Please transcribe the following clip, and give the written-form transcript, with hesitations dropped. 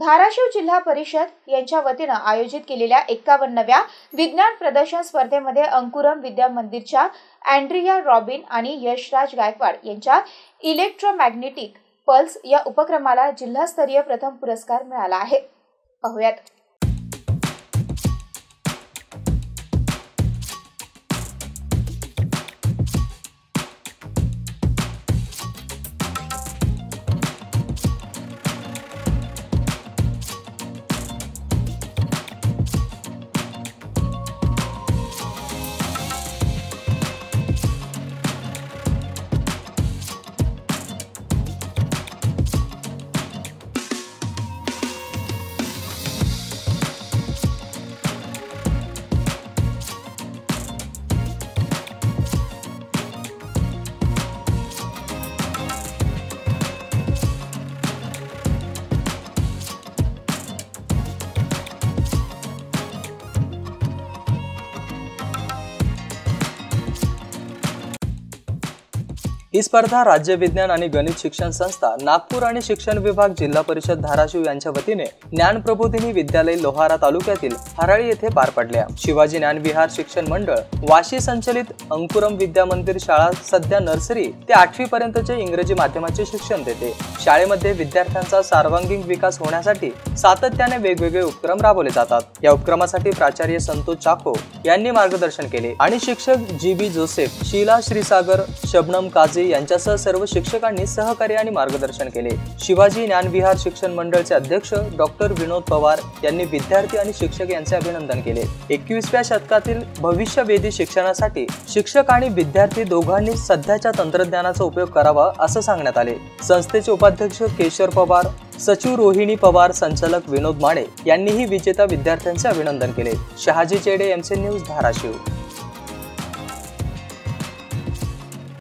धाराशिव जिल्हा परिषद यांच्या वतीने आयोजित केलेल्या 51व्या विज्ञान प्रदर्शन स्पर्धेमध्ये अंकुरम विद्या मंदिरच्या अँड्रिया रॉबिन आणि यशराज गायकवाड यांच्या इलेक्ट्रोमॅग्नेटिक पल्स या उपक्रमाला जिल्हास्तरीय प्रथम पुरस्कार मिळाला आहे। पाहूयात। ही स्पर्धा राज्य विज्ञान आणि गणित शिक्षण संस्था नागपूर आणि शिक्षण विभाग जिल्हा परिषद धाराशिव यांच्या वतीने ज्ञान प्रबोधिनी विद्यालय लोहारा तालुक्यातील हराळी येथे पार पडल्या। शिवाजी ज्ञान विहार शिक्षण मंडळ वाशी संचलित अंकुरम विद्या मंदिर शाळा सध्या नर्सरी ते 8वी पर्यंतचे इंग्रजी माध्यमाचे शिक्षण देते। शाळेमध्ये विद्यार्थ्यांचा सर्वांगीण विकास होण्यासाठी सातत्याने वेगवेगळे उपक्रम राबवले जातात। या उपक्रमासाठी प्राचार्य संतोष चाको यांनी मार्गदर्शन केले आणि शिक्षक जी.बी. जोसेफ, शीला श्रीसागर, शबनम काझी यांच्यासह सर्व शिक्षकांनी सहकार्य आणि मार्गदर्शन केले। शिवाजी ज्ञान विहार शिक्षण मंडळचे अध्यक्ष डॉक्टर विनोद पवार यांनी विद्यार्थी आणि शिक्षक यांचे अभिनंदन केले। 21व्या शतकातील भविष्यवेधी शिक्षणासाठी शिक्षक आणि विद्यार्थी दोघांनी सध्याच्या तंत्रज्ञानाचा उपयोग करावा असं सांगण्यात आले। संस्थेचे उपाध्यक्ष केशर पवार, सचिव रोहिणी पवार, संचालक विनोद माने यांनीही विजेता विद्यार्थ्यांचे अभिनंदन केले। शहाजी चेडे, MC न्यूज, धाराशिव।